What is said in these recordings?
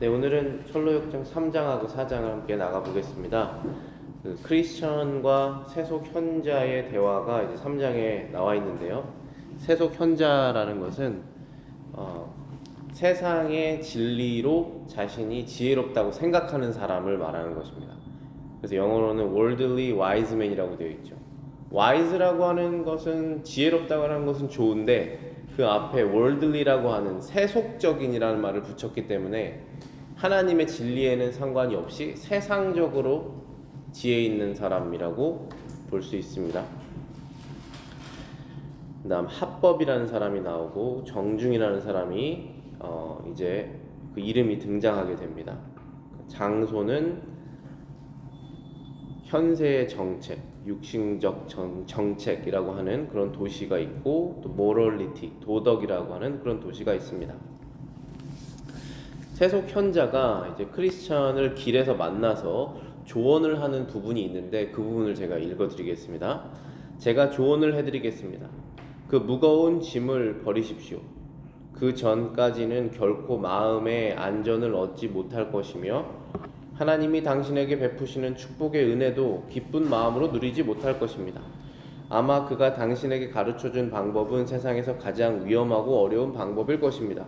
네, 오늘은 철로역정 3장하고 4장을 함께 나가보겠습니다. 크리스천과 세속 현자의 대화가 이제 3장에 나와 있는데요. 세속 현자라는 것은 세상의 진리로 자신이 지혜롭다고 생각하는 사람을 말하는 것입니다. 그래서 영어로는 worldly wise man이라고 되어 있죠. wise라고 하는 것은 지혜롭다고 하는 것은 좋은데 그 앞에 worldly라고 하는 세속적인이라는 말을 붙였기 때문에 하나님의 진리에는 상관이 없이 세상적으로 지혜 있는 사람이라고 볼 수 있습니다. 그다음 합법이라는 사람이 나오고 정중이라는 사람이 이제 그 이름이 등장하게 됩니다. 장소는 현세의 정책, 육신적 정책이라고 하는 그런 도시가 있고 또 모럴리티, 도덕이라고 하는 그런 도시가 있습니다. 세속 현자가 이제 크리스천을 길에서 만나서 조언을 하는 부분이 있는데 그 부분을 제가 읽어드리겠습니다. 제가 조언을 해드리겠습니다. 그 무거운 짐을 버리십시오. 그 전까지는 결코 마음의 안전을 얻지 못할 것이며 하나님이 당신에게 베푸시는 축복의 은혜도 기쁜 마음으로 누리지 못할 것입니다. 아마 그가 당신에게 가르쳐준 방법은 세상에서 가장 위험하고 어려운 방법일 것입니다.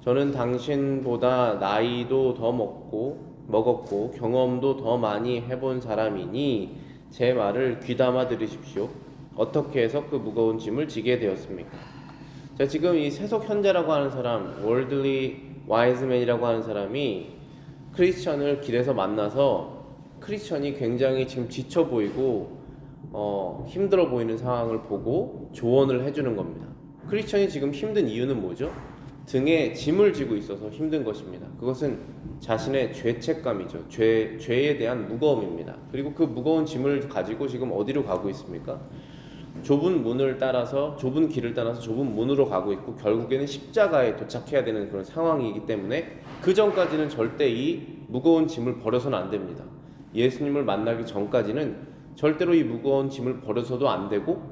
저는 당신보다 나이도 더 먹었고 경험도 더 많이 해본 사람이니 제 말을 귀담아 들으십시오. 어떻게 해서 그 무거운 짐을 지게 되었습니까? 자, 지금 이 세속 현자라고 하는 사람, worldly wise man이라고 하는 사람이 크리스천을 길에서 만나서 크리스천이 굉장히 지금 지쳐 보이고 힘들어 보이는 상황을 보고 조언을 해주는 겁니다. 크리스천이 지금 힘든 이유는 뭐죠? 등에 짐을 지고 있어서 힘든 것입니다. 그것은 자신의 죄책감이죠. 죄에 대한 무거움입니다. 그리고 그 무거운 짐을 가지고 지금 어디로 가고 있습니까? 좁은 길을 따라서 좁은 문으로 가고 있고 결국에는 십자가에 도착해야 되는 그런 상황이기 때문에 그 전까지는 절대 이 무거운 짐을 버려서는 안 됩니다. 예수님을 만나기 전까지는 절대로 이 무거운 짐을 버려서도 안 되고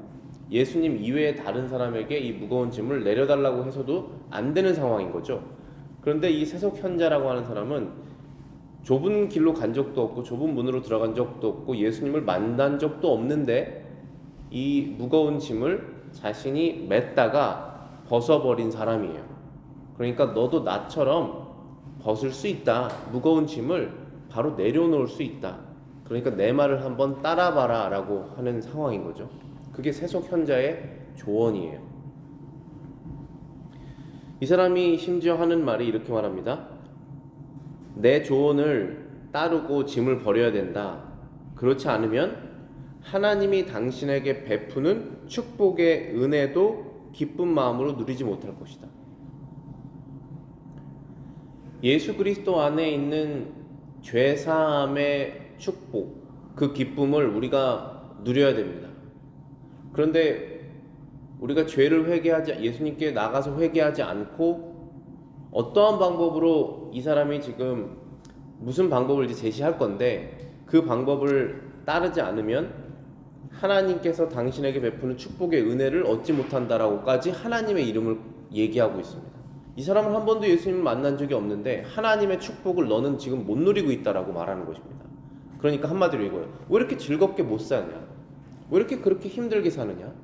예수님 이외에 다른 사람에게 이 무거운 짐을 내려달라고 해서도 안 되는 상황인 거죠. 그런데 이 세속 현자라고 하는 사람은 좁은 길로 간 적도 없고 좁은 문으로 들어간 적도 없고 예수님을 만난 적도 없는데 이 무거운 짐을 자신이 맸다가 벗어버린 사람이에요. 그러니까 너도 나처럼 벗을 수 있다. 무거운 짐을 바로 내려놓을 수 있다. 그러니까 내 말을 한번 따라봐라 라고 하는 상황인 거죠. 그게 세속 현자의 조언이에요. 이 사람이 심지어 하는 말이 이렇게 말합니다. 내 조언을 따르고 짐을 버려야 된다. 그렇지 않으면 하나님이 당신에게 베푸는 축복의 은혜도 기쁜 마음으로 누리지 못할 것이다. 예수 그리스도 안에 있는 죄사함의 축복, 그 기쁨을 우리가 누려야 됩니다. 그런데 우리가 죄를 예수님께 나가서 회개하지 않고 어떠한 방법으로 이 사람이 지금 무슨 방법을 이제 제시할 건데 그 방법을 따르지 않으면 하나님께서 당신에게 베푸는 축복의 은혜를 얻지 못한다라고까지 하나님의 이름을 얘기하고 있습니다. 이 사람은 한 번도 예수님을 만난 적이 없는데 하나님의 축복을 너는 지금 못 누리고 있다라고 말하는 것입니다. 그러니까 한마디로 이거예요. 왜 이렇게 즐겁게 못 사냐? 왜 이렇게 그렇게 힘들게 사느냐?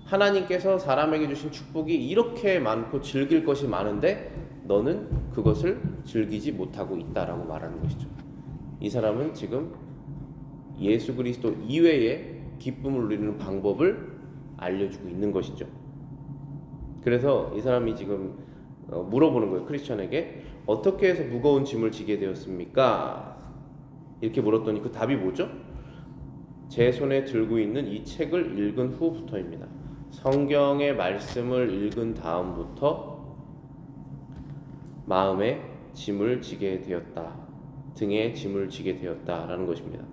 하나님께서 사람에게 주신 축복이 이렇게 많고 즐길 것이 많은데 너는 그것을 즐기지 못하고 있다라고 말하는 것이죠. 이 사람은 지금 예수 그리스도 이외에 기쁨을 누리는 방법을 알려주고 있는 것이죠. 그래서 이 사람이 지금 물어보는 거예요. 크리스천에게 어떻게 해서 무거운 짐을 지게 되었습니까? 이렇게 물었더니 그 답이 뭐죠? 제 손에 들고 있는 이 책을 읽은 후부터입니다. 성경의 말씀을 읽은 다음부터 마음에 짐을 지게 되었다. 등에 짐을 지게 되었다라는 것입니다.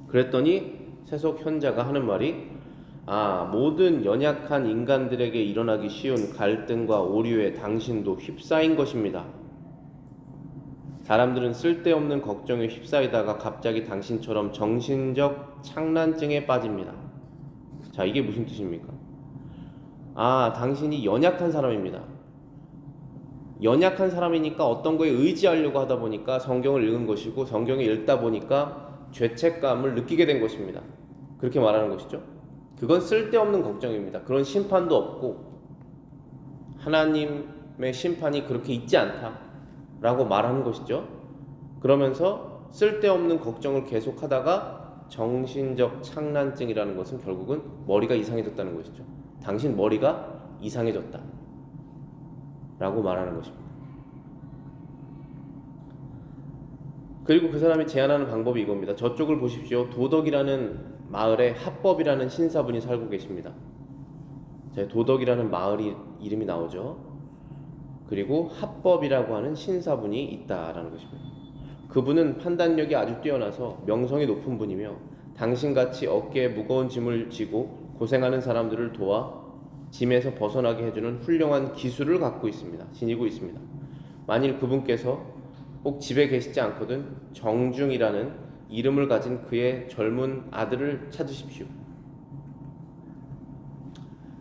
그랬더니 세속 현자가 하는 말이 모든 연약한 인간들에게 일어나기 쉬운 갈등과 오류에 당신도 휩싸인 것입니다. 사람들은 쓸데없는 걱정에 휩싸이다가 갑자기 당신처럼 정신적 착란증에 빠집니다. 자, 이게 무슨 뜻입니까? 당신이 연약한 사람입니다. 연약한 사람이니까 어떤 거에 의지하려고 하다 보니까 성경을 읽은 것이고, 성경을 읽다 보니까 죄책감을 느끼게 된 것입니다. 그렇게 말하는 것이죠. 그건 쓸데없는 걱정입니다. 그런 심판도 없고 하나님의 심판이 그렇게 있지 않다라고 말하는 것이죠. 그러면서 쓸데없는 걱정을 계속하다가 정신적 착란증이라는 것은 결국은 머리가 이상해졌다는 것이죠. 당신 머리가 이상해졌다 라고 말하는 것입니다. 그리고 그 사람이 제안하는 방법이 이겁니다. 저쪽을 보십시오. 도덕이라는 마을에 합법이라는 신사분이 살고 계십니다. 도덕이라는 마을이 이름이 나오죠. 그리고 합법이라고 하는 신사분이 있다라는 것입니다. 그분은 판단력이 아주 뛰어나서 명성이 높은 분이며 당신같이 어깨에 무거운 짐을 지고 고생하는 사람들을 도와 짐에서 벗어나게 해주는 훌륭한 기술을 갖고 있습니다. 지니고 있습니다. 만일 그분께서 꼭 집에 계시지 않거든 정중이라는 이름을 가진 그의 젊은 아들을 찾으십시오.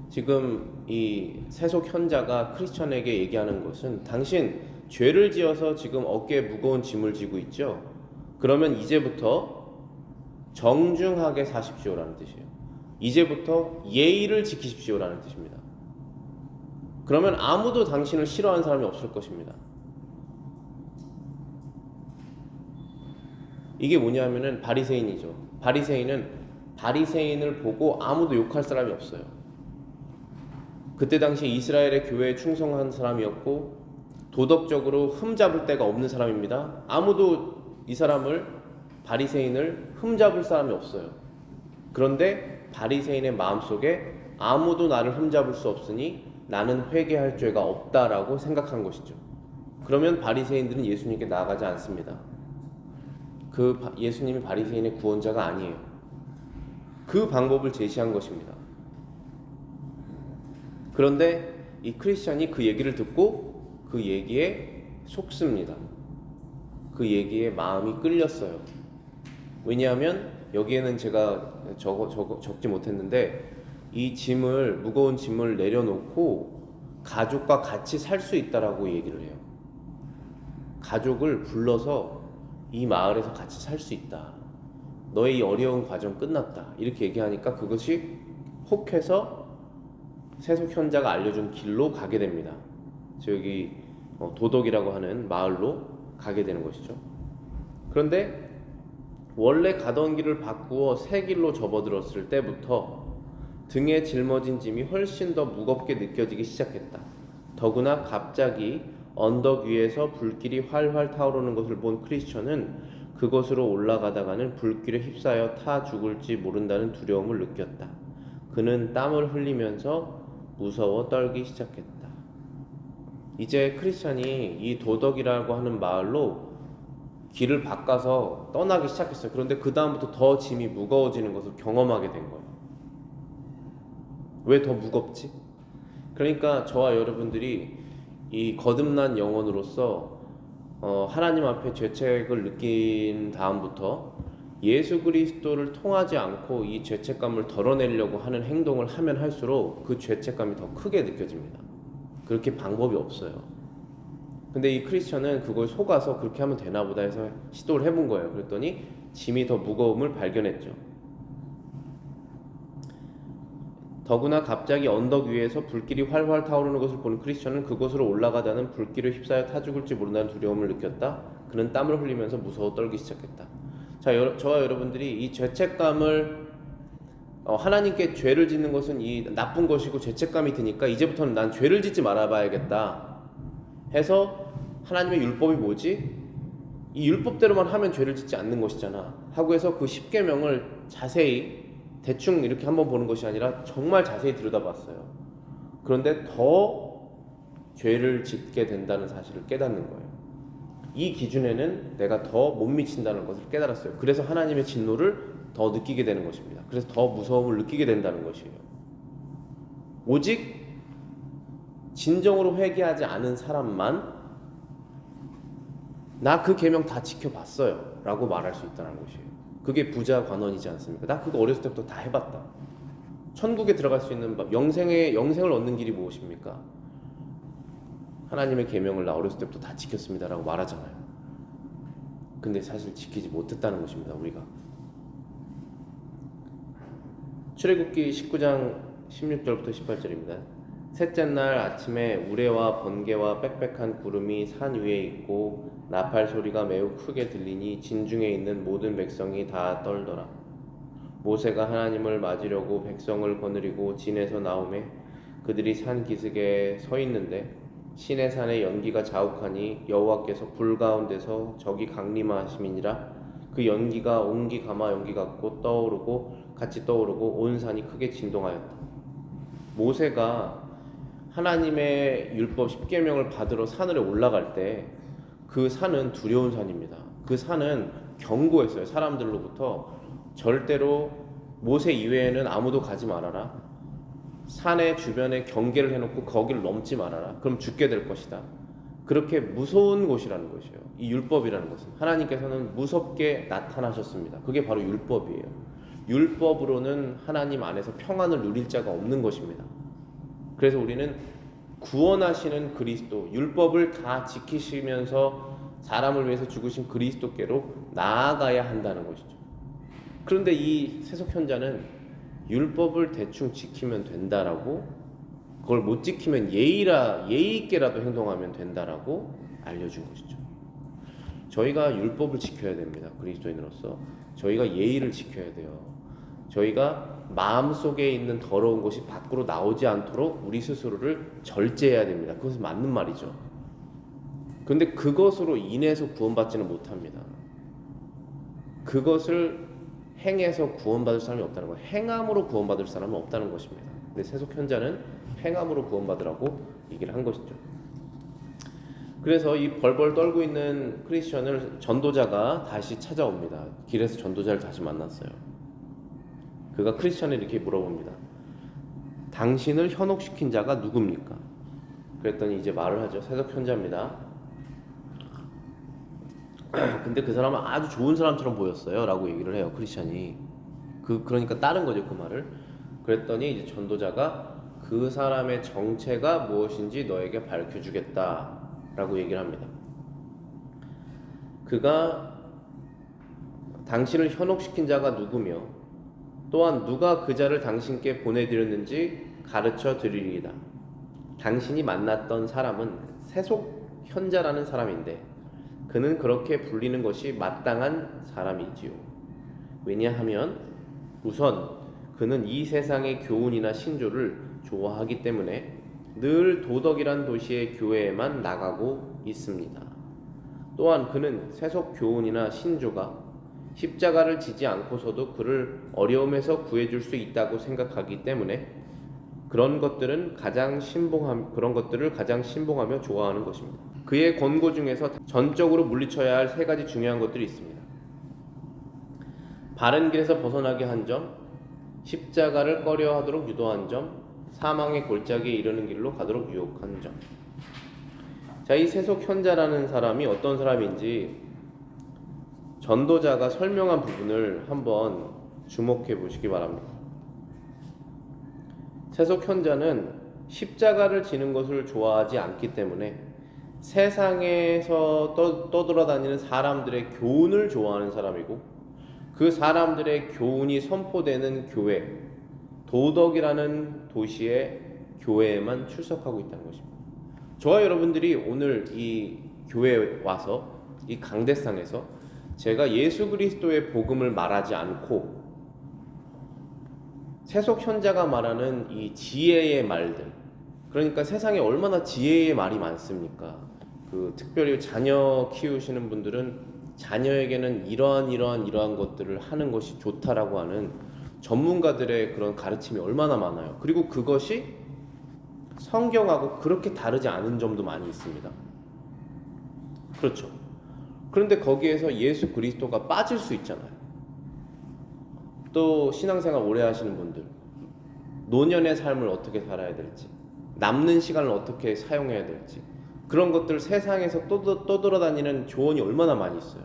지금 이 세속 현자가 크리스천에게 얘기하는 것은 당신 죄를 지어서 지금 어깨에 무거운 짐을 지고 있죠. 그러면 이제부터 정중하게 사십시오라는 뜻이에요. 이제부터 예의를 지키십시오라는 뜻입니다. 그러면 아무도 당신을 싫어하는 사람이 없을 것입니다. 이게 뭐냐면은 바리새인이죠. 바리새인은 바리새인을 보고 아무도 욕할 사람이 없어요. 그때 당시 이스라엘의 교회에 충성한 사람이었고 도덕적으로 흠잡을 데가 없는 사람입니다. 아무도 이 사람을 바리새인을 흠잡을 사람이 없어요. 그런데 바리새인의 마음속에 아무도 나를 흠잡을 수 없으니 나는 회개할 죄가 없다라고 생각한 것이죠. 그러면 바리새인들은 예수님께 나아가지 않습니다. 예수님이 바리새인의 구원자가 아니에요. 그 방법을 제시한 것입니다. 그런데 이 크리스천이 그 얘기를 듣고 그 얘기에 속습니다. 그 얘기에 마음이 끌렸어요. 왜냐하면 여기에는 제가 적지 못했는데 이 무거운 짐을 내려놓고 가족과 같이 살 수 있다라고 얘기를 해요. 가족을 불러서 이 마을에서 같이 살 수 있다. 너의 이 어려운 과정 끝났다. 이렇게 얘기하니까 그것이 혹해서 세속 현자가 알려준 길로 가게 됩니다. 저기 도덕이라고 하는 마을로 가게 되는 것이죠. 그런데 원래 가던 길을 바꾸어 새 길로 접어들었을 때부터 등에 짊어진 짐이 훨씬 더 무겁게 느껴지기 시작했다. 더구나 갑자기 언덕 위에서 불길이 활활 타오르는 것을 본 크리스천은 그곳으로 올라가다가는 불길에 휩싸여 타 죽을지 모른다는 두려움을 느꼈다. 그는 땀을 흘리면서 무서워 떨기 시작했다. 이제 크리스천이 이 도덕이라고 하는 마을로 길을 바꿔서 떠나기 시작했어요. 그런데 그 다음부터 더 짐이 무거워지는 것을 경험하게 된 거예요. 왜 더 무겁지? 그러니까 저와 여러분들이 이 거듭난 영혼으로서 하나님 앞에 죄책을 느낀 다음부터 예수 그리스도를 통하지 않고 이 죄책감을 덜어내려고 하는 행동을 하면 할수록 그 죄책감이 더 크게 느껴집니다. 그렇게 방법이 없어요. 근데 이 크리스천은 그걸 속아서 그렇게 하면 되나 보다 해서 시도를 해본 거예요. 그랬더니 짐이 더 무거움을 발견했죠. 더구나 갑자기 언덕 위에서 불길이 활활 타오르는 것을 보는 크리스천은 그곳으로 올라가다는 불길을 휩싸여 타 죽을지 모른다는 두려움을 느꼈다. 그는 땀을 흘리면서 무서워 떨기 시작했다. 자, 저와 여러분들이 이 죄책감을 하나님께 죄를 짓는 것은 이 나쁜 것이고 죄책감이 드니까 이제부터는 난 죄를 짓지 말아봐야겠다 해서 하나님의 율법이 뭐지? 이 율법대로만 하면 죄를 짓지 않는 것이잖아 하고 해서 그 10계명을 자세히 대충 이렇게 한번 보는 것이 아니라 정말 자세히 들여다봤어요. 그런데 더 죄를 짓게 된다는 사실을 깨닫는 거예요. 이 기준에는 내가 더 못 미친다는 것을 깨달았어요. 그래서 하나님의 진노를 더 느끼게 되는 것입니다. 그래서 더 무서움을 느끼게 된다는 것이에요. 오직 진정으로 회개하지 않은 사람만 나 그 계명 다 지켜봤어요 라고 말할 수 있다는 것이에요. 그게 부자 관원이지 않습니까? 나 그거 어렸을 때부터 다 해봤다. 천국에 들어갈 수 있는 영생을 얻는 길이 무엇입니까? 하나님의 계명을 나 어렸을 때부터 다 지켰습니다라고 말하잖아요. 근데 사실 지키지 못했다는 것입니다. 우리가 출애굽기 19장 16절부터 18절입니다. 셋째 날 아침에 우레와 번개와 빽빽한 구름이 산 위에 있고 나팔 소리가 매우 크게 들리니 진중에 있는 모든 백성이 다 떨더라. 모세가 하나님을 맞으려고 백성을 거느리고 진에서 나오매 그들이 산 기슭에 서 있는데 시내산의 연기가 자욱하니 여호와께서 불 가운데서 적이 강림하심이니라. 그 연기가 옹기 가마 연기 같고 같이 떠오르고 온 산이 크게 진동하였다. 모세가 하나님의 율법 10계명을 받으러 산으로 올라갈 때 그 산은 두려운 산입니다. 그 산은 경고했어요. 사람들로부터 절대로 모세 이외에는 아무도 가지 말아라. 산의 주변에 경계를 해놓고 거기를 넘지 말아라. 그럼 죽게 될 것이다. 그렇게 무서운 곳이라는 것이에요. 이 율법이라는 것은 하나님께서는 무섭게 나타나셨습니다. 그게 바로 율법이에요. 율법으로는 하나님 안에서 평안을 누릴 자가 없는 것입니다. 그래서 우리는 구원하시는 그리스도, 율법을 다 지키시면서 사람을 위해서 죽으신 그리스도께로 나아가야 한다는 것이죠. 그런데 이 세속현자는 율법을 대충 지키면 된다라고, 그걸 못 지키면 예의 있게라도 행동하면 된다라고 알려준 것이죠. 저희가 율법을 지켜야 됩니다. 그리스도인으로서 저희가 예의를 지켜야 돼요. 저희가 마음속에 있는 더러운 것이 밖으로 나오지 않도록 우리 스스로를 절제해야 됩니다. 그것은 맞는 말이죠. 그런데 그것으로 인해서 구원받지는 못합니다. 그것을 행해서 구원받을 사람이 없다는 거예요. 행함으로 구원받을 사람은 없다는 것입니다. 근데 세속현자는 행함으로 구원받으라고 얘기를 한 것이죠. 그래서 이 벌벌 떨고 있는 크리스천을 전도자가 다시 찾아옵니다. 길에서 전도자를 다시 만났어요. 그가 크리스천을 이렇게 물어봅니다. 당신을 현혹시킨 자가 누굽니까? 그랬더니 이제 말을 하죠. 세속현자입니다. 근데 그 사람은 아주 좋은 사람처럼 보였어요 라고 얘기를 해요. 크리스천이 그러니까 따른 거죠, 그 말을. 그랬더니 이제 전도자가 그 사람의 정체가 무엇인지 너에게 밝혀주겠다 라고 얘기를 합니다. 그가 당신을 현혹시킨 자가 누구며 또한 누가 그 자를 당신께 보내드렸는지 가르쳐 드리리이다. 당신이 만났던 사람은 세속현자라는 사람인데 그는 그렇게 불리는 것이 마땅한 사람이지요. 왜냐하면 우선 그는 이 세상의 교훈이나 신조를 좋아하기 때문에 늘 도덕이란 도시의 교회에만 나가고 있습니다. 또한 그는 세속 교훈이나 신조가 십자가를 지지 않고서도 그를 어려움에서 구해줄 수 있다고 생각하기 때문에 그런 것들을 가장 신봉하며 좋아하는 것입니다. 그의 권고 중에서 전적으로 물리쳐야 할 세 가지 중요한 것들이 있습니다. 바른 길에서 벗어나게 한 점, 십자가를 꺼려하도록 유도한 점, 사망의 골짜기에 이르는 길로 가도록 유혹한 점. 자, 이 세속현자라는 사람이 어떤 사람인지 전도자가 설명한 부분을 한번 주목해 보시기 바랍니다. 세속현자는 십자가를 지는 것을 좋아하지 않기 때문에 세상에서 떠돌아다니는 사람들의 교훈을 좋아하는 사람이고 그 사람들의 교훈이 선포되는 교회, 도덕이라는 도시의 교회에만 출석하고 있다는 것입니다. 저와 여러분들이 오늘 이 교회에 와서 이 강대상에서 제가 예수 그리스도의 복음을 말하지 않고 세속현자가 말하는 이 지혜의 말들, 그러니까 세상에 얼마나 지혜의 말이 많습니까? 특별히 자녀 키우시는 분들은 자녀에게는 이러한 것들을 하는 것이 좋다라고 하는 전문가들의 그런 가르침이 얼마나 많아요. 그리고 그것이 성경하고 그렇게 다르지 않은 점도 많이 있습니다. 그렇죠. 그런데 거기에서 예수 그리스도가 빠질 수 있잖아요. 또 신앙생활 오래 하시는 분들, 노년의 삶을 어떻게 살아야 될지, 남는 시간을 어떻게 사용해야 될지, 그런 것들 세상에서 떠돌아다니는 조언이 얼마나 많이 있어요.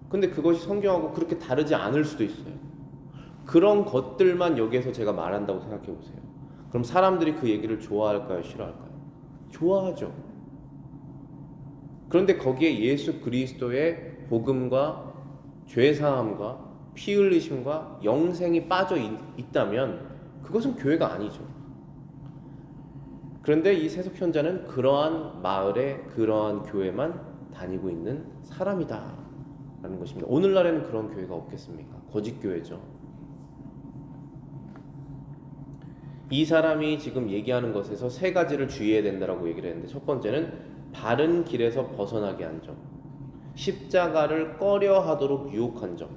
근데 그것이 성경하고 그렇게 다르지 않을 수도 있어요. 그런 것들만 여기에서 제가 말한다고 생각해 보세요. 그럼 사람들이 그 얘기를 좋아할까요? 싫어할까요? 좋아하죠. 그런데 거기에 예수 그리스도의 복음과 죄사함과 피 흘리심과 영생이 빠져 있다면 그것은 교회가 아니죠. 그런데 이 세속현자는 그러한 마을에 그러한 교회만 다니고 있는 사람이다 라는 것입니다. 오늘날에는 그런 교회가 없겠습니까? 거짓 교회죠. 이 사람이 지금 얘기하는 것에서 세 가지를 주의해야 된다라고 얘기를 했는데, 첫 번째는 바른 길에서 벗어나게 한 점, 십자가를 꺼려 하도록 유혹한 점,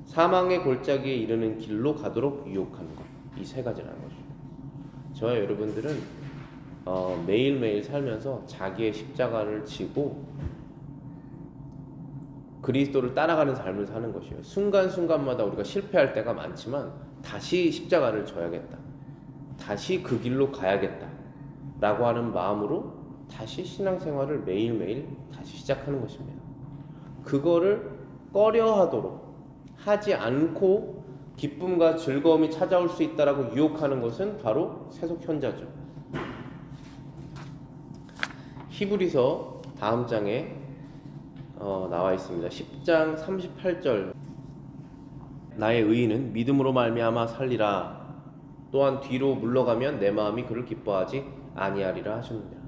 사망의 골짜기에 이르는 길로 가도록 유혹한 것, 이 세 가지라는 거죠. 저와 여러분들은 매일매일 살면서 자기의 십자가를 지고 그리스도를 따라가는 삶을 사는 것이에요. 순간순간마다 우리가 실패할 때가 많지만 다시 십자가를 져야겠다, 다시 그 길로 가야겠다 라고 하는 마음으로 다시 신앙생활을 매일매일 다시 시작하는 것입니다. 그거를 꺼려하도록 하지 않고 기쁨과 즐거움이 찾아올 수 있다라고 유혹하는 것은 바로 세속현자죠. 히브리서 다음 장에 나와 있습니다. 10장 38절, 나의 의인은 믿음으로 말미암아 살리라. 또한 뒤로 물러가면 내 마음이 그를 기뻐하지 아니하리라 하셨느니라.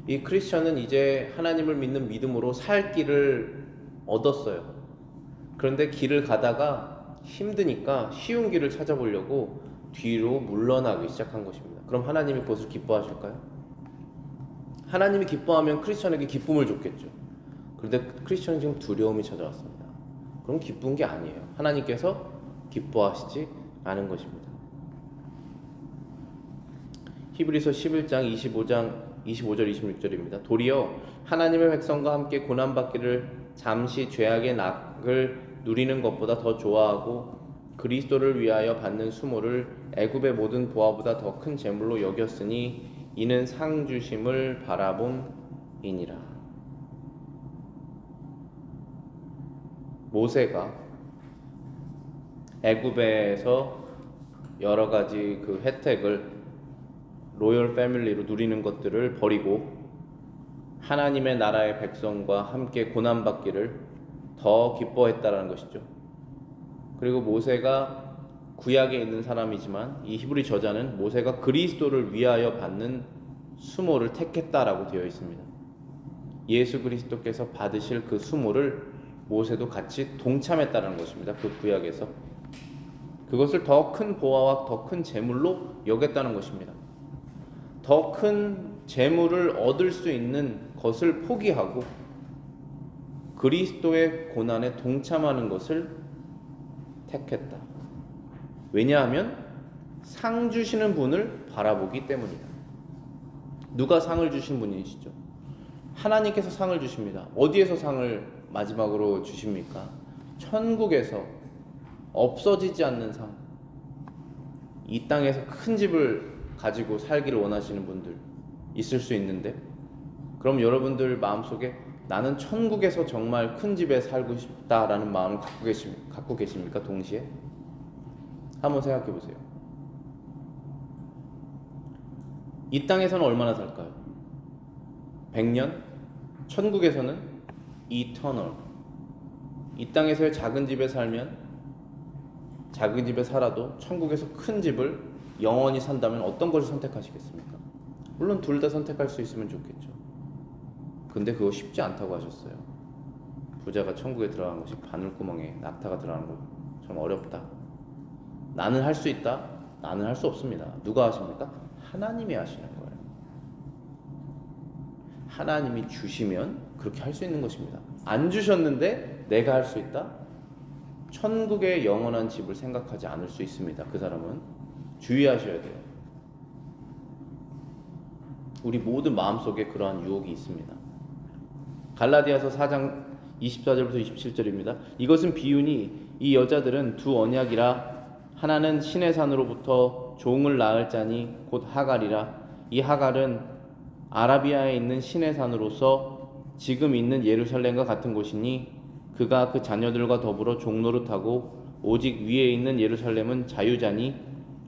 이 크리스천은 이제 하나님을 믿는 믿음으로 살 길을 얻었어요. 그런데 길을 가다가 힘드니까 쉬운 길을 찾아보려고 뒤로 물러나기 시작한 것입니다. 그럼 하나님이 그것을 기뻐하실까요? 하나님이 기뻐하면 크리스천에게 기쁨을 줬겠죠. 그런데 크리스천은 지금 두려움이 찾아왔습니다. 그럼 기쁜 게 아니에요. 하나님께서 기뻐하시지 않은 것입니다. 히브리서 11장 25절 26절입니다. 도리어 하나님의 백성과 함께 고난받기를 잠시 죄악의 낙을 누리는 것보다 더 좋아하고 그리스도를 위하여 받는 수모를 애굽의 모든 보화보다 더 큰 재물로 여겼으니 이는 상 주심을 바라봄이니라. 모세가 애굽에서 여러 가지 그 혜택을 로열 패밀리로 누리는 것들을 버리고 하나님의 나라의 백성과 함께 고난받기를 더 기뻐했다라는 것이죠. 그리고 모세가 구약에 있는 사람이지만 이 히브리 저자는 모세가 그리스도를 위하여 받는 수모를 택했다라고 되어 있습니다. 예수 그리스도께서 받으실 그 수모를 모세도 같이 동참했다는 것입니다. 그 구약에서 그것을 더 큰 보화와 더 큰 재물로 여겼다는 것입니다. 더 큰 재물을 얻을 수 있는 것을 포기하고 그리스도의 고난에 동참하는 것을 택했다. 왜냐하면 상 주시는 분을 바라보기 때문이다. 누가 상을 주신 분이시죠? 하나님께서 상을 주십니다. 어디에서 상을 마지막으로 주십니까? 천국에서 없어지지 않는 상. 이 땅에서 큰 집을 가지고 살기를 원하시는 분들 있을 수 있는데, 그럼 여러분들 마음속에 나는 천국에서 정말 큰 집에 살고 싶다라는 마음을 갖고 계십니까? 동시에 한번 생각해 보세요. 이 땅에서는 얼마나 살까요? 100년? 천국에서는 eternal. 이 땅에서의 작은 집에 살면, 작은 집에 살아도 천국에서 큰 집을 영원히 산다면 어떤 것을 선택하시겠습니까? 물론 둘 다 선택할 수 있으면 좋겠죠. 근데 그거 쉽지 않다고 하셨어요. 부자가 천국에 들어가는 것이 바늘구멍에 낙타가 들어가는 것 참 어렵다. 나는 할 수 있다? 나는 할 수 없습니다. 누가 하십니까? 하나님이 하시는 거예요. 하나님이 주시면 그렇게 할 수 있는 것입니다. 안 주셨는데 내가 할 수 있다? 천국의 영원한 집을 생각하지 않을 수 있습니다. 그 사람은 주의하셔야 돼요. 우리 모든 마음속에 그러한 유혹이 있습니다. 갈라디아서 4장 24절부터 27절입니다. 이것은 비유니 이 여자들은 두 언약이라 하나는 신의 산으로부터 종을 낳을 자니 곧 하갈이라. 이 하갈은 아라비아에 있는 신의 산으로서 지금 있는 예루살렘과 같은 곳이니 그가 그 자녀들과 더불어 종노릇하고 오직 위에 있는 예루살렘은 자유자니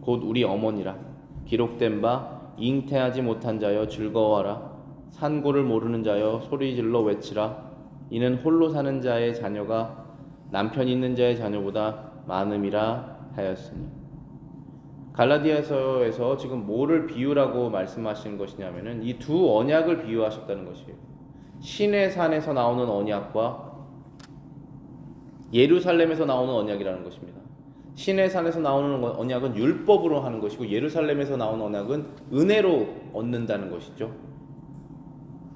곧 우리 어머니라. 기록된 바 잉태하지 못한 자여 즐거워하라. 산고를 모르는 자여 소리질러 외치라. 이는 홀로 사는 자의 자녀가 남편 있는 자의 자녀보다 많음이라 하였으니. 갈라디아서에서 지금 뭐를 비유라고 말씀하시는 것이냐면은 이 두 언약을 비유하셨다는 것이에요. 시내 산에서 나오는 언약과 예루살렘에서 나오는 언약이라는 것입니다. 시내 산에서 나오는 언약은 율법으로 하는 것이고 예루살렘에서 나오는 언약은 은혜로 얻는다는 것이죠.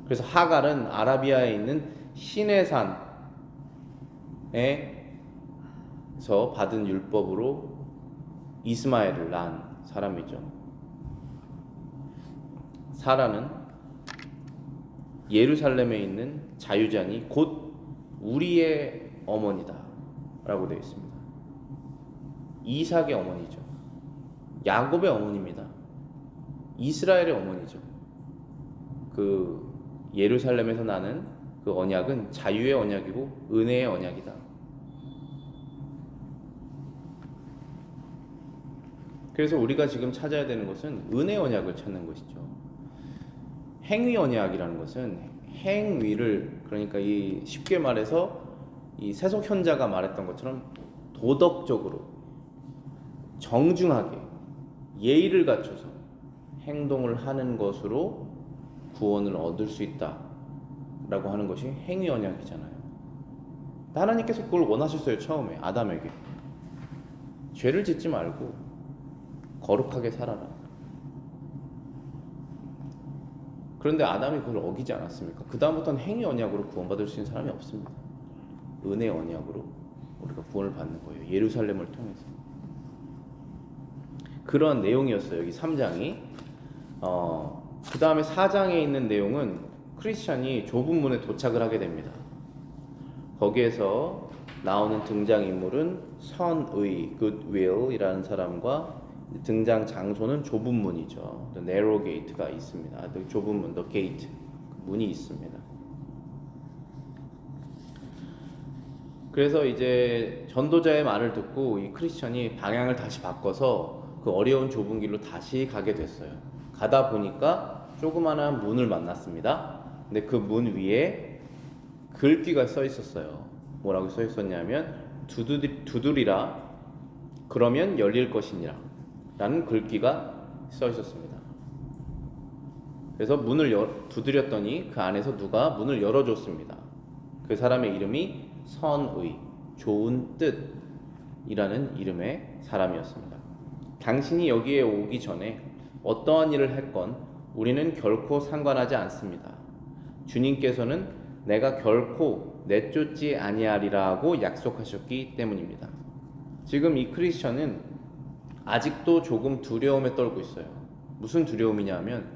그래서 하갈은 아라비아에 있는 시내 산에서 받은 율법으로 이스마엘을 낳은 사람이죠. 사라는 예루살렘에 있는 자유자니 곧 우리의 어머니다 라고 되어 있습니다. 이삭의 어머니죠. 야곱의 어머니입니다. 이스라엘의 어머니죠. 그 예루살렘에서 나는 그 언약은 자유의 언약이고 은혜의 언약이다. 그래서 우리가 지금 찾아야 되는 것은 은혜 언약을 찾는 것이죠. 행위 언약이라는 것은 행위를, 그러니까 이 쉽게 말해서 이 세속 현자가 말했던 것처럼 도덕적으로 정중하게 예의를 갖춰서 행동을 하는 것으로 구원을 얻을 수 있다라고 하는 것이 행위 언약이잖아요. 하나님께서 그걸 원하셨어요. 처음에 아담에게 죄를 짓지 말고 거룩하게 살아라. 그런데 아담이 그걸 어기지 않았습니까? 그 다음부터는 행위 언약으로 구원받을 수 있는 사람이 없습니다. 은혜 언약으로 우리가 구원을 받는 거예요. 예루살렘을 통해서. 그런 내용이었어요. 여기 3장이. 그 다음에 4장에 있는 내용은 크리스찬이 좁은 문에 도착을 하게 됩니다. 거기에서 나오는 등장인물은 선의, goodwill이라는 사람과 등장 장소는 좁은 문이죠. The narrow gate가 있습니다. 좁은 문, the gate, 문이 있습니다. 그래서 이제 전도자의 말을 듣고 이 크리스천이 방향을 다시 바꿔서 그 어려운 좁은 길로 다시 가게 됐어요. 가다 보니까 조그마한 문을 만났습니다. 근데 그 문 위에 글귀가 써 있었어요. 뭐라고 써 있었냐면 두드리라 그러면 열릴 것이니라 라는 글귀가 써 있었습니다. 그래서 문을 두드렸더니 그 안에서 누가 문을 열어줬습니다. 그 사람의 이름이 선의, 좋은 뜻이라는 이름의 사람이었습니다. 당신이 여기에 오기 전에 어떠한 일을 했건 우리는 결코 상관하지 않습니다. 주님께서는 내가 결코 내쫓지 아니하리라고 약속하셨기 때문입니다. 지금 이 크리스천은 아직도 조금 두려움에 떨고 있어요. 무슨 두려움이냐면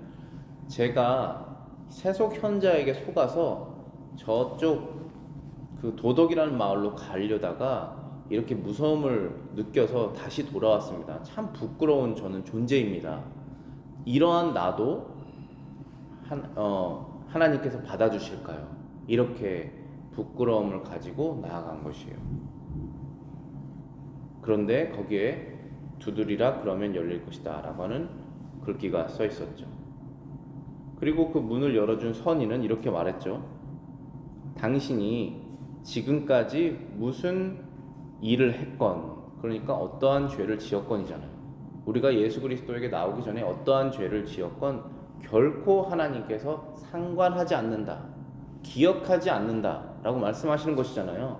제가 세속 현자에게 속아서 저쪽 그 도덕이라는 마을로 가려다가 이렇게 무서움을 느껴서 다시 돌아왔습니다. 참 부끄러운 저는 존재입니다. 이러한 나도 하나님께서 받아주실까요? 이렇게 부끄러움을 가지고 나아간 것이에요. 그런데 거기에 두드리라 그러면 열릴 것이다 라고 하는 글귀가 써 있었죠. 그리고 그 문을 열어준 선인은 이렇게 말했죠. 당신이 지금까지 무슨 일을 했건, 그러니까 어떠한 죄를 지었건이잖아요. 우리가 예수 그리스도에게 나오기 전에 어떠한 죄를 지었건 결코 하나님께서 상관하지 않는다, 기억하지 않는다 라고 말씀하시는 것이잖아요.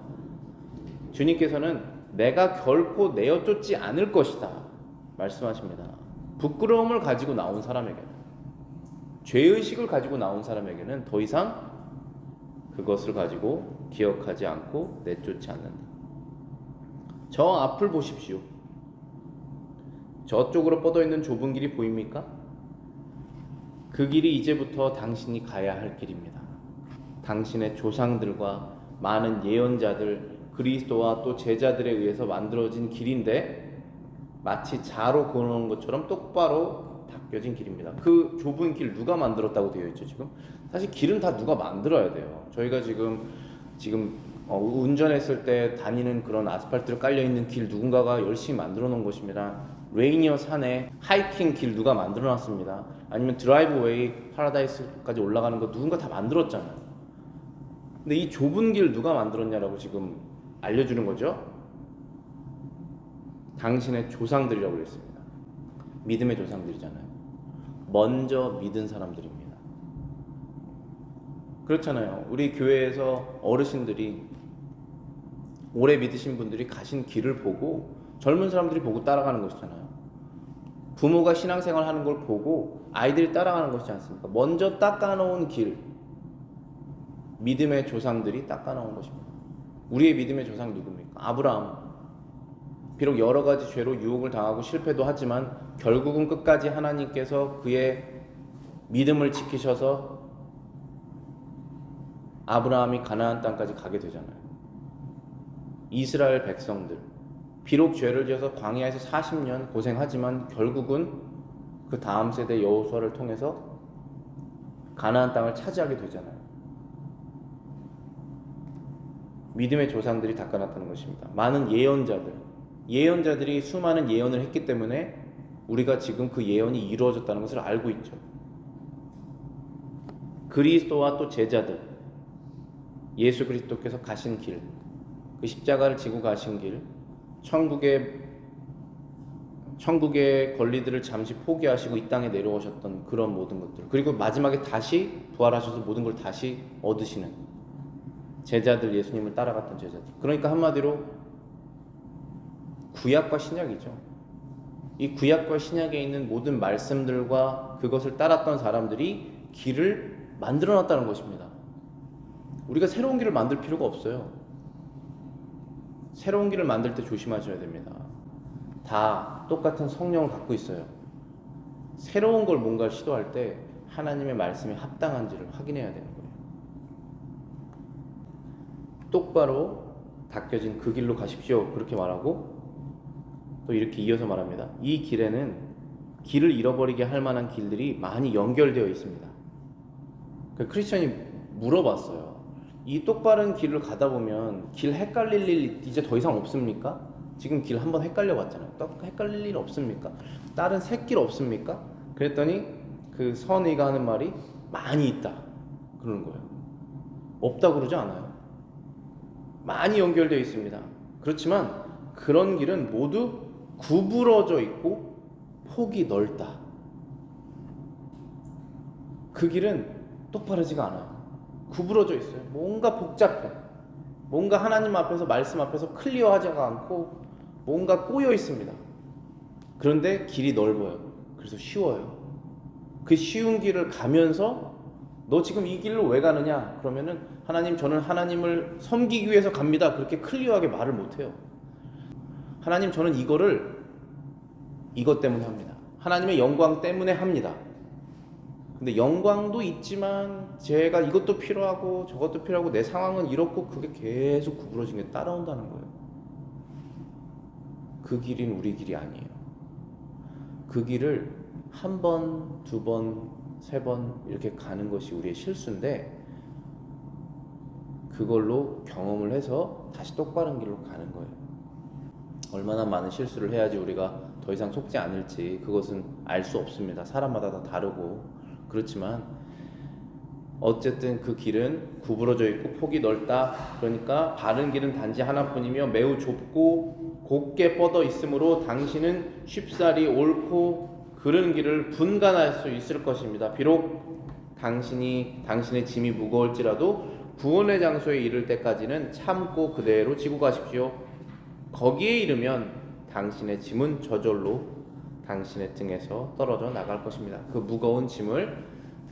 주님께서는 내가 결코 내어쫓지 않을 것이다 말씀하십니다. 부끄러움을 가지고 나온 사람에게는, 죄의식을 가지고 나온 사람에게는 더 이상 그것을 가지고 기억하지 않고 내쫓지 않는다. 저 앞을 보십시오. 저쪽으로 뻗어 있는 좁은 길이 보입니까? 그 길이 이제부터 당신이 가야 할 길입니다. 당신의 조상들과 많은 예언자들, 그리스도와 또 제자들에 의해서 만들어진 길인데 마치 자로 그어놓은 것처럼 똑바로 닦여진 길입니다. 그 좁은 길 누가 만들었다고 되어 있죠? 지금 사실 길은 다 누가 만들어야 돼요. 저희가 지금 운전했을 때 다니는 그런 아스팔트로 깔려 있는 길 누군가가 열심히 만들어 놓은 것입니다. 레이니어 산에 하이킹 길 누가 만들어놨습니다. 아니면 드라이브웨이 파라다이스까지 올라가는 거 누군가 다 만들었잖아요. 근데 이 좁은 길 누가 만들었냐라고 지금 알려주는 거죠. 당신의 조상들이라고 그랬습니다. 믿음의 조상들이잖아요. 먼저 믿은 사람들입니다. 그렇잖아요. 우리 교회에서 어르신들이, 오래 믿으신 분들이 가신 길을 보고 젊은 사람들이 보고 따라가는 것이잖아요. 부모가 신앙생활 하는 걸 보고 아이들이 따라가는 것이지 않습니까? 먼저 닦아놓은 길, 믿음의 조상들이 닦아놓은 것입니다. 우리의 믿음의 조상 누굽니까? 아브라함. 비록 여러 가지 죄로 유혹을 당하고 실패도 하지만 결국은 끝까지 하나님께서 그의 믿음을 지키셔서 아브라함이 가나안 땅까지 가게 되잖아요. 이스라엘 백성들, 비록 죄를 지어서 광야에서 40년 고생하지만 결국은 그 다음 세대 여호수아를 통해서 가나안 땅을 차지하게 되잖아요. 믿음의 조상들이 닦아놨다는 것입니다. 많은 예언자들이 수많은 예언을 했기 때문에 우리가 지금 그 예언이 이루어졌다는 것을 알고 있죠. 그리스도와 또 제자들, 예수 그리스도께서 가신 길, 그 십자가를 지고 가신 길, 천국의 권리들을 잠시 포기하시고 이 땅에 내려오셨던 그런 모든 것들, 그리고 마지막에 다시 부활하셔서 모든 걸 다시 얻으시는 제자들, 예수님을 따라갔던 제자들. 그러니까 한마디로 구약과 신약이죠. 이 구약과 신약에 있는 모든 말씀들과 그것을 따랐던 사람들이 길을 만들어놨다는 것입니다. 우리가 새로운 길을 만들 필요가 없어요. 새로운 길을 만들 때 조심하셔야 됩니다. 다 똑같은 성령을 갖고 있어요. 새로운 걸 뭔가 시도할 때 하나님의 말씀에 합당한지를 확인해야 되는 거예요. 똑바로 닦여진 그 길로 가십시오. 그렇게 말하고 또 이렇게 이어서 말합니다. 이 길에는 길을 잃어버리게 할 만한 길들이 많이 연결되어 있습니다. 크리스천이 물어봤어요. 이 똑바른 길을 가다 보면 길 헷갈릴 일 이제 더 이상 없습니까? 지금 길 한번 헷갈려 봤잖아요. 헷갈릴 일 없습니까? 다른 샛길 없습니까? 그랬더니 그 선의가 하는 말이 많이 있다 그러는 거예요. 없다 그러지 않아요. 많이 연결되어 있습니다. 그렇지만 그런 길은 모두 구부러져 있고 폭이 넓다. 그 길은 똑바르지가 않아요. 구부러져 있어요. 뭔가 복잡해. 뭔가 하나님 앞에서, 말씀 앞에서 클리어하지가 않고 뭔가 꼬여 있습니다. 그런데 길이 넓어요. 그래서 쉬워요. 그 쉬운 길을 가면서 너 지금 이 길로 왜 가느냐? 그러면은 하나님, 저는 하나님을 섬기기 위해서 갑니다. 그렇게 클리어하게 말을 못해요. 하나님, 저는 이것 때문에 합니다. 하나님의 영광 때문에 합니다. 근데 영광도 있지만 제가 이것도 필요하고 저것도 필요하고 내 상황은 이렇고, 그게 계속 구부러진 게 따라온다는 거예요. 그 길은 우리 길이 아니에요. 그 길을 한 번, 두 번, 세 번 이렇게 가는 것이 우리의 실수인데, 그걸로 경험을 해서 다시 똑바른 길로 가는 거예요. 얼마나 많은 실수를 해야지 우리가 더 이상 속지 않을지 그것은 알 수 없습니다. 사람마다 다 다르고. 그렇지만 어쨌든 그 길은 구부러져 있고 폭이 넓다. 그러니까 바른 길은 단지 하나뿐이며 매우 좁고 곱게 뻗어 있으므로 당신은 쉽사리 옳고 그른 길을 분간할 수 있을 것입니다. 비록 당신의 짐이 무거울지라도 구원의 장소에 이를 때까지는 참고 그대로 지고 가십시오. 거기에 이르면 당신의 짐은 저절로 당신의 등에서 떨어져 나갈 것입니다. 그 무거운 짐을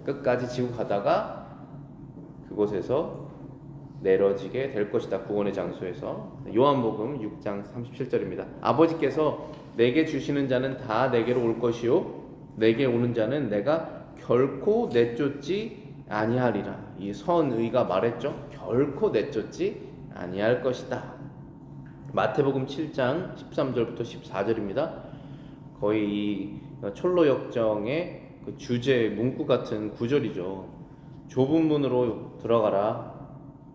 끝까지 지고 가다가 그곳에서 내려지게 될 것이다. 구원의 장소에서. 요한복음 6장 37절입니다. 아버지께서 내게 주시는 자는 다 내게로 올 것이요 내게 오는 자는 내가 결코 내쫓지 아니하리라. 이 선의가 말했죠. 결코 내쫓지 아니할 것이다. 마태복음 7장 13절부터 14절입니다. 거의 이 촐로 역정의 그 주제 문구 같은 구절이죠. 좁은 문으로 들어가라.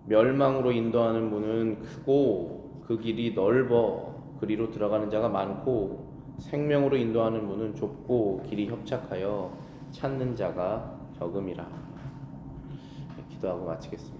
멸망으로 인도하는 문은 크고 그 길이 넓어 그리로 들어가는 자가 많고 생명으로 인도하는 문은 좁고 길이 협착하여 찾는 자가 적음이라. 기도하고 마치겠습니다.